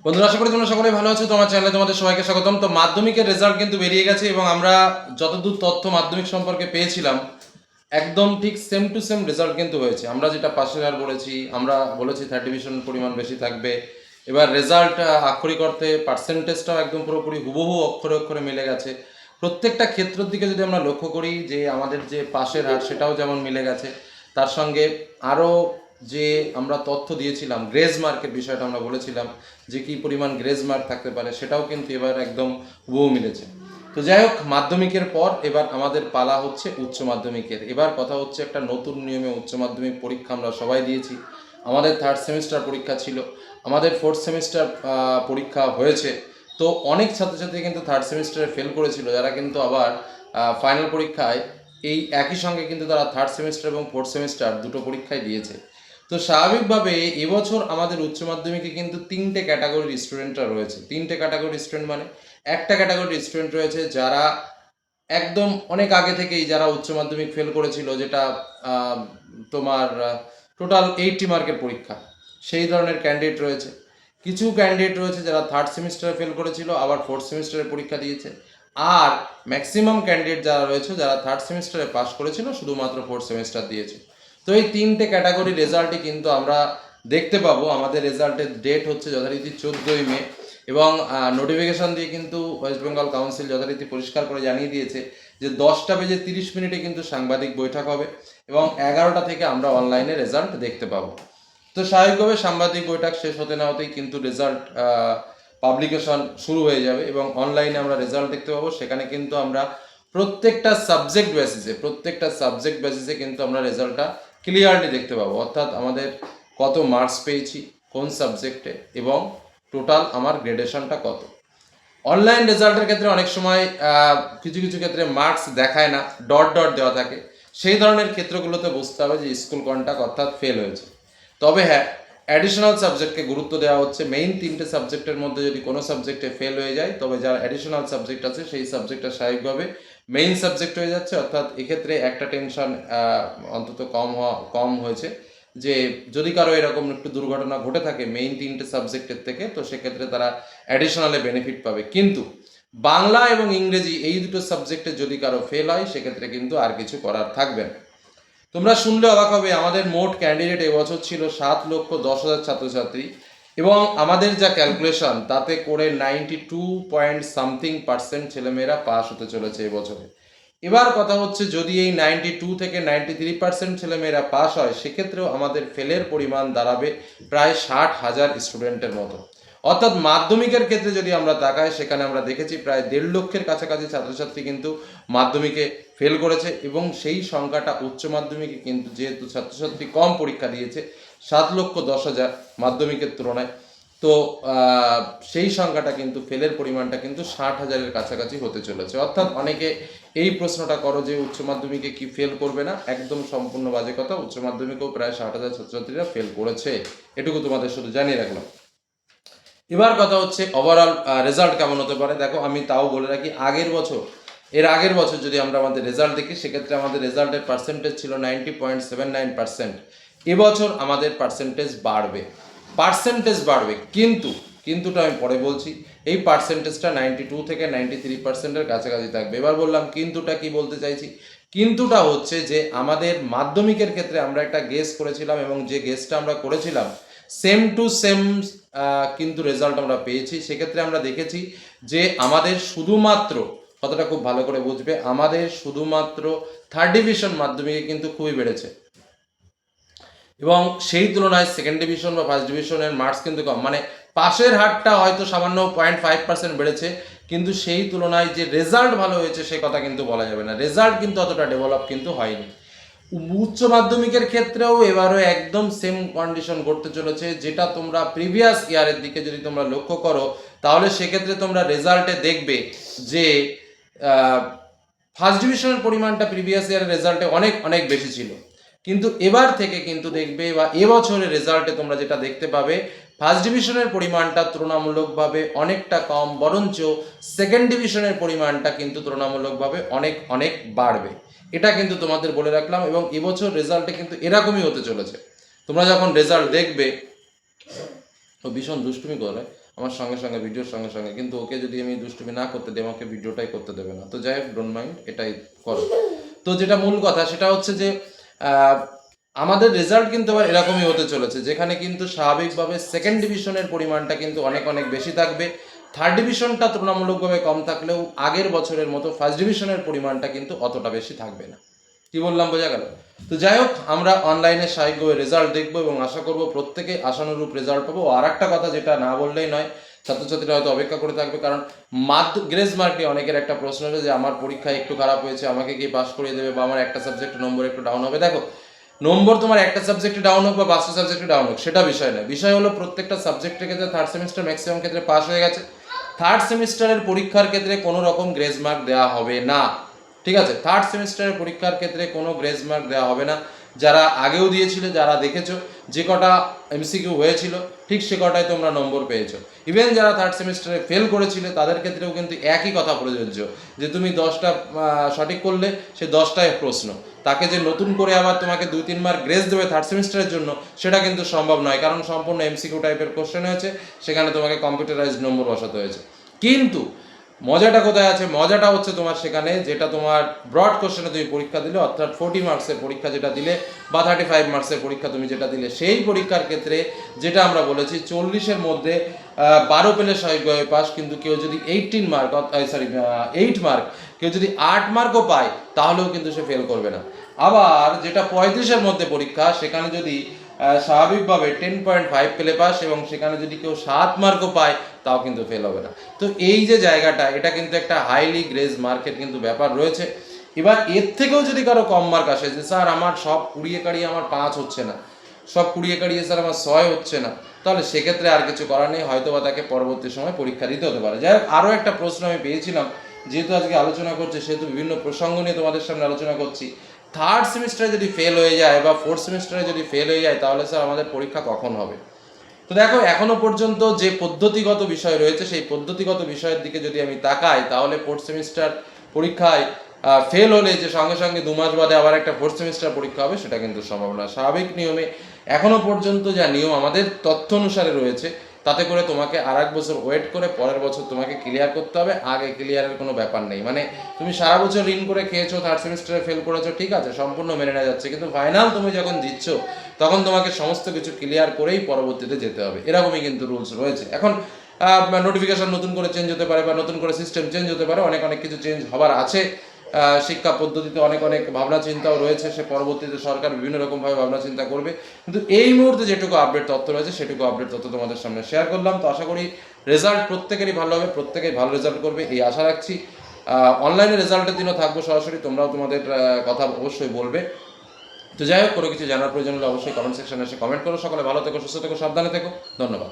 বন্ধুরা, আশা করি তোমরা সকলে ভালো আছো। তোমার চ্যানেলে তোমাদের সবাইকে স্বাগতম। তো মাধ্যমিকের রেজাল্ট কিন্তু বেরিয়ে গেছে এবং আমরা যতদূর তথ্য মাধ্যমিক সম্পর্কে পেয়েছিলাম একদম ঠিক সেম টু সেম রেজাল্ট কিন্তু হয়েছে। আমরা যেটা পাশের হার বলেছি, আমরা বলেছি থার্ড ডিভিশন পরিমাণ বেশি থাকবে। এবার রেজাল্ট আক্ষরিক অর্থে পার্সেন্টেজটাও একদম পুরোপুরি হুবহু অক্ষরে অক্ষরে মিলে গেছে। প্রত্যেকটা ক্ষেত্রের দিকে যদি আমরা লক্ষ্য করি, যে আমাদের যে পাশের হার সেটাও যেমন মিলে গেছে, তার সঙ্গে আরও যে আমরা তথ্য দিয়েছিলাম গ্রেজ মার্কের বিষয়টা আমরা বলেছিলাম যে কী পরিমাণ গ্রেজ মার্ক থাকতে পারে, সেটাও কিন্তু এবার একদম হুবহু মিলেছে। তো যাই হোক, মাধ্যমিকের পর এবার আমাদের পালা হচ্ছে উচ্চ মাধ্যমিকের। এবার কথা হচ্ছে একটা নতুন নিয়মে উচ্চ মাধ্যমিক পরীক্ষা আমরা সবাই দিয়েছি। আমাদের থার্ড সেমিস্টার পরীক্ষা ছিল, আমাদের ফোর্থ সেমিস্টার পরীক্ষা হয়েছে। তো অনেক ছাত্রছাত্রী কিন্তু থার্ড সেমিস্টারে ফেল করেছিল, যারা কিন্তু আবার ফাইনাল পরীক্ষায় এই একই সঙ্গে কিন্তু তারা থার্ড সেমিস্টার এবং ফোর্থ সেমিস্টার দুটো পরীক্ষায় দিয়েছে। তো স্বাভাবিকভাবে এবছর আমাদের উচ্চ মাধ্যমিকে কিন্তু তিনটে ক্যাটাগরির স্টুডেন্টরা রয়েছে। তিনটে ক্যাটাগরির স্টুডেন্ট মানে একটা ক্যাটাগরির স্টুডেন্ট রয়েছে যারা একদম অনেক আগে থেকেই যারা উচ্চ মাধ্যমিক ফেল করেছিল, যেটা তোমার টোটাল 80 মার্কের পরীক্ষা, সেই ধরনের ক্যান্ডিডেট রয়েছে। কিছু ক্যান্ডিডেট রয়েছে যারা থার্ড সেমিস্টারে ফেল করেছিল, আবার ফোর্থ সেমিস্টারে পরীক্ষা দিয়েছে। আর ম্যাক্সিমাম ক্যান্ডিডেট যারা রয়েছে যারা থার্ড সেমিস্টারে পাস করেছিল, শুধুমাত্র ফোর্থ সেমিস্টার দিয়েছে। তো এই তিনটে ক্যাটাগরি রেজাল্টই কিন্তু আমরা দেখতে পাবো। আমাদের রেজাল্টের ডেট হচ্ছে যথারীতি 14ই মে, এবং নোটিফিকেশান দিয়ে কিন্তু ওয়েস্ট বেঙ্গল কাউন্সিল যথারীতি পরিষ্কার করে জানিয়ে দিয়েছে যে 10:30 কিন্তু সাংবাদিক বৈঠক হবে এবং 11টা থেকে আমরা অনলাইনে রেজাল্ট দেখতে পাবো। তো স্বাভাবিকভাবে সাংবাদিক বৈঠক শেষ হতে না হতেই কিন্তু রেজাল্ট পাবলিকেশন শুরু হয়ে যাবে এবং অনলাইনে আমরা রেজাল্ট দেখতে পাবো। সেখানে কিন্তু আমরা প্রত্যেকটা সাবজেক্ট বেসিসে কিন্তু আমরা রেজাল্টটা ক্লিয়ারলি দেখতে পাবো, অর্থাৎ আমাদের কত মার্কস পেয়েছি কোন সাবজেক্টে এবং টোটাল আমার গ্রেডেশনটা কত। অনলাইন রেজাল্টের ক্ষেত্রে অনেক সময় কিছু কিছু ক্ষেত্রে মার্কস দেখায় না, ডট ডট দেওয়া থাকে। সেই ধরনের ক্ষেত্রগুলোতে বুঝতে হবে যে স্কুল কন্টাক্ট অর্থাৎ ফেল হয়েছে। তবে হ্যাঁ, অ্যাডিশনাল সাবজেক্টকে গুরুত্ব দেওয়া হচ্ছে। মেইন তিনটে সাবজেক্টের মধ্যে যদি কোনো সাবজেক্টে ফেল হয়ে যায়, তবে যারা অ্যাডিশনাল সাবজেক্ট আছে সেই সাবজেক্টটা স্বাভাবিকভাবে মেইন সাবজেক্ট হয়ে যাচ্ছে। অর্থাৎ এক্ষেত্রে একটা টেনশন অন্তত কম হয়েছে, যে যদি কারো এরকম একটু দুর্ঘটনা ঘটে থাকে মেইন তিনটে সাবজেক্টের থেকে, তো সেক্ষেত্রে তারা অ্যাডিশনালে বেনিফিট পাবে। কিন্তু বাংলা এবং ইংরেজি এই দুটো সাবজেক্টে যদি কারো ফেল হয়, সেক্ষেত্রে কিন্তু আর কিছু করার থাকবে না। তোমরা শুনলে অবাক হবে, আমাদের মোট ক্যান্ডিডেট এবছর ছিল 7,10,000 ছাত্রছাত্রী, এবং আমাদের যা ক্যালকুলেশন তাতে করে 92 ছেলেমেয়েরা পাস হতে চলেছে এবছরে। এবার কথা হচ্ছে, যদি এই 92 থেকে 93% ছেলেমেয়েরা পাস হয়, সেক্ষেত্রেও আমাদের ফেলের পরিমাণ দাঁড়াবে প্রায় 60,000 স্টুডেন্টের মতো। অর্থাৎ মাধ্যমিকের ক্ষেত্রে যদি আমরা তাকাই, সেখানে আমরা দেখেছি প্রায় 1.5 লক্ষের কাছাকাছি ছাত্রছাত্রী কিন্তু মাধ্যমিকে ফেল করেছে, এবং সেই সংখ্যাটা উচ্চ মাধ্যমিকে কিন্তু যেহেতু ছাত্রছাত্রী কম পরীক্ষা দিয়েছে 7,10,000 মাধ্যমিকের তুলনায়, তো সেই সংখ্যাটা কিন্তু ফেলের পরিমাণটা কিন্তু 60,000-এর কাছাকাছি হতে চলেছে। অর্থাৎ অনেকে এই প্রশ্নটা করো যে উচ্চ মাধ্যমিকে কি ফেল করবে না, একদম সম্পূর্ণ বাজে কথা। উচ্চ মাধ্যমিকেও প্রায় 60,000 ছাত্রছাত্রীরা ফেল করেছে, এটুকু তোমাদের শুধু জানিয়ে রাখলাম। এবার কথা হচ্ছে ওভারঅল রেজাল্ট কেমন হতে পারে। দেখো, আমি তাও বলে রাখি, এর আগের বছর যদি আমরা আমাদের রেজাল্ট দেখি, সেক্ষেত্রে আমাদের রেজাল্টের পার্সেন্টেজ ছিল 90.79%। এবছর আমাদের পার্সেন্টেজ বাড়বে, কিন্তুটা আমি পরে বলছি। এই পার্সেন্টেজটা 92 থেকে 93%-এর কাছাকাছি থাকবে। এবার বললাম কিন্তুটা কি বলতে চাইছি। কিন্তুটা হচ্ছে যে আমাদের মাধ্যমিকের ক্ষেত্রে আমরা একটা গেস করেছিলাম, এবং যে গেসটা আমরা করেছিলাম সেম টু সেম কিন্তু রেজাল্ট আমরা পেয়েছি। সেক্ষেত্রে আমরা দেখেছি যে আমাদের শুধুমাত্র, কথাটা খুব ভালো করে বুঝবে, আমাদের শুধুমাত্র থার্ড ডিভিশন মাধ্যমিকে কিন্তু খুবই বেড়েছে, এবং সেই তুলনায় সেকেন্ড ডিভিশন বা ফার্স্ট ডিভিশনের মার্কস কিন্তু কম। মানে পাশের হারটা হয়তো সামান্য 0.5% বেড়েছে, কিন্তু সেই তুলনায় যে রেজাল্ট ভালো হয়েছে সে কথা কিন্তু বলা যাবে না। রেজাল্ট কিন্তু অতটা ডেভেলপ কিন্তু হয়নি। উচ্চ মাধ্যমিকের ক্ষেত্রেও এবারও একদম সেম কন্ডিশন ঘটতে চলেছে, যেটা তোমরা প্রিভিয়াস ইয়ারের দিকে যদি তোমরা লক্ষ্য করো, তাহলে সেক্ষেত্রে তোমরা রেজাল্টে দেখবে যে ফার্স্ট ডিভিশনের পরিমাণটা প্রিভিয়াস ইয়ারের রেজাল্টে অনেক অনেক বেশি ছিল। কিন্তু এবার থেকে কিন্তু দেখবে, বা এবছরের রেজাল্টে তোমরা যেটা দেখতে পাবে, ফার্স্ট ডিভিশনের পরিমাণটা তুলনামূলকভাবে অনেকটা কম, বরঞ্চ সেকেন্ড ডিভিশনের পরিমাণটা কিন্তু তুলনামূলকভাবে অনেক অনেক বাড়বে। এটা কিন্তু তোমাদের বলে রাখলাম, এবং এবছর রেজাল্টে কিন্তু এরকমই হতে চলেছে। তোমরা যখন রেজাল্ট দেখবে, ও ভীষণ দুষ্টুমি করে আমার সঙ্গে সঙ্গে, ভিডিওর সঙ্গে সঙ্গে, কিন্তু ওকে যদি আমি দুষ্টুমি না করতে দিই আমাকে ভিডিওটাই করতে দেবে না। তো যাই হোক, ডোন্ট মাইন্ড, এটাই করো। তো যেটা মূল কথা সেটা হচ্ছে যে আহ, আমাদের রেজাল্ট কিন্তু আবার এরকমই হতে চলেছে, যেখানে কিন্তু স্বাভাবিকভাবে সেকেন্ড ডিভিশনের পরিমাণটা কিন্তু অনেক অনেক বেশি থাকবে। থার্ড ডিভিশনটা তুলনামূলকভাবে কম থাকলেও আগের বছরের মতো ফার্স্ট ডিভিশনের পরিমাণটা কিন্তু অতটা বেশি থাকবে না। কি বললাম, বোঝা গেল? তো যাই হোক, আমরা অনলাইনে স্বাভাবিকভাবে রেজাল্ট দেখবো এবং আশা করব প্রত্যেকে আশানুরূপ রেজাল্ট পাবো। আর একটা কথা যেটা না বললেই নয়, ছাত্রছাত্রীরা হয়তো অপেক্ষা করে থাকবে, কারণ গ্রেস মার্কে অনেকের একটা প্রশ্ন আছে যে আমার পরীক্ষা একটু খারাপ হয়েছে, আমাকে কি পাস করিয়ে দেবে, বা আমার একটা সাবজেক্টে নম্বর একটু ডাউন হবে। দেখো, নম্বর তোমার একটা সাবজেক্টে ডাউন হোক বা 5টা সাবজেক্টে ডাউন হোক সেটা বিষয় নয়, বিষয় হলো প্রত্যেকটা সাবজেক্টের ক্ষেত্রে থার্ড সেমিস্টার ম্যাক্সিমাম ক্ষেত্রে পাস হয়ে গেছে। থার্ড সেমিস্টারের পরীক্ষার ক্ষেত্রে কোনো রকম গ্রেস মার্ক দেওয়া হবে না, ঠিক আছে? থার্ড সেমিস্টারের পরীক্ষার ক্ষেত্রে কোনো গ্রেস মার্ক দেওয়া হবে না। যারা আগেও দিয়েছিল, যারা দেখেছো, যে কটা এমসিকিউ হয়েছিল ঠিক সে কটায় তোমরা নম্বর পেয়েছো। ইভেন যারা থার্ড সেমিস্টারে ফেল করেছিলে তাদের ক্ষেত্রেও কিন্তু একই কথা প্রযোজ্য, যে তুমি 10টা সঠিক করলে সে 10টায় প্রশ্ন, তাকে যে নতুন করে আবার তোমাকে 2-3 মার্ক গ্রেস দেবে থার্ড সেমিস্টারের জন্য সেটা কিন্তু সম্ভব নয়, কারণ সম্পূর্ণ এমসিকিউ টাইপের কোশ্চেন হয়েছে, সেখানে তোমাকে কম্পিউটারাইজড নম্বর বসাতে হয়েছে। কিন্তু মজাটা কোথায় আছে? মজাটা হচ্ছে তোমার সেখানে যেটা তোমার ব্রড কোশ্চেনে তুমি পরীক্ষা দিলে, অর্থাৎ 40 মার্কসের পরীক্ষা যেটা দিলে বা 35 মার্কসের পরীক্ষা তুমি যেটা দিলে, সেই পরীক্ষার ক্ষেত্রে যেটা আমরা বলেছি 40-এর মধ্যে 12 পেলে স্বাভাবিকভাবে পাস, কিন্তু কেউ যদি 18 মার্ক, সরি 8 মার্ক, কেউ যদি 8 মার্কও পায় তাহলেও কিন্তু সে ফেল করবে না। আবার যেটা 35-এর মধ্যে পরীক্ষা, সেখানে যদি স্বাভাবিকভাবে 10.5 পেলে পাস, এবং সেখানে যদি কেউ 7 মার্কও পায় তাও কিন্তু ফেল হবে না। তো এই যে জায়গাটা, এটা কিন্তু একটা হাইলি গ্রেস মার্কের কিন্তু ব্যাপার রয়েছে। এবার এর থেকেও যদি কারো কম মার্ক আসে, যে স্যার আমার সব 20 কাড়িয়ে আমার 5 হচ্ছে না, সব 20 কাড়িয়ে স্যার আমার 6 হচ্ছে না, তাহলে সেক্ষেত্রে আর কিছু করার নেই, হয়তো বা তাকে পরবর্তী সময় পরীক্ষা দিতে হতে পারে। যাই হোক, আরও একটা প্রশ্ন আমি পেয়েছিলাম, যেহেতু আজকে আলোচনা করছি সেহেতু বিভিন্ন প্রসঙ্গ নিয়ে তোমাদের সামনে আলোচনা করছি। থার্ড সেমিস্টারে যদি ফেল হয়ে যায় বা ফোর্থ সেমিস্টারে যদি ফেল হয়ে যায় তাহলে স্যার আমাদের পরীক্ষা কখন হবে? তো দেখো, এখনো পর্যন্ত যে পদ্ধতিগত বিষয় রয়েছে সেই পদ্ধতিগত বিষয়ের দিকে যদি আমি তাকাই, তাহলে ফোর্থ সেমিস্টার পরীক্ষায় ফেল হলে যে সঙ্গে সঙ্গে 2 মাস বাদে আবার একটা ফোর্থ সেমিস্টার পরীক্ষা হবে সেটা কিন্তু সম্ভব না। স্বাভাবিক নিয়মে এখনো পর্যন্ত যা নিয়ম আমাদের তথ্য অনুসারে রয়েছে, তাতে করে তোমাকে আর 1 বছর ওয়েট করে পরের বছর তোমাকে ক্লিয়ার করতে হবে, আগে ক্লিয়ারের কোনো ব্যাপার নেই। মানে তুমি সারা বছর ঋণ করে খেয়েছো, থার্ড সেমিস্টারে ফেল করেছো, ঠিক আছে, সম্পূর্ণ মেনে নেওয়া যাচ্ছে, কিন্তু ফাইনাল তুমি যখন দিচ্ছ তখন তোমাকে সমস্ত কিছু ক্লিয়ার করেই পরবর্তীতে যেতে হবে, এরকমই কিন্তু রুলস রয়েছে। এখন নোটিফিকেশন নতুন করে চেঞ্জ হতে পারে বা নতুন করে সিস্টেম চেঞ্জ হতে পারে, অনেক অনেক কিছু চেঞ্জ হবার আছে। শিক্ষা পদ্ধতিতে অনেক অনেক ভাবনা চিন্তাও রয়েছে, সে পরবর্তীতে সরকার বিভিন্ন রকমভাবে ভাবনা চিন্তা করবে, কিন্তু এই মুহূর্তে যেটুকু আপডেট তথ্য রয়েছে সেটুকু আপডেট তথ্য তোমাদের সামনে শেয়ার করলাম। তো আশা করি রেজাল্ট প্রত্যেকেরই ভালো হবে, প্রত্যেকেই ভালো রেজাল্ট করবে এই আশা রাখছি। অনলাইনে রেজাল্টের দিনও থাকবো সরাসরি, তোমরাও তোমাদের কথা অবশ্যই বলবে। তো যাই হোক, কোনো কিছু জানার প্রয়োজন হলে অবশ্যই কমেন্ট সেকশনে এসে কমেন্ট করো। সকলে ভালো থেকো, সুস্থ থেকো, সাবধানে থেকো, ধন্যবাদ।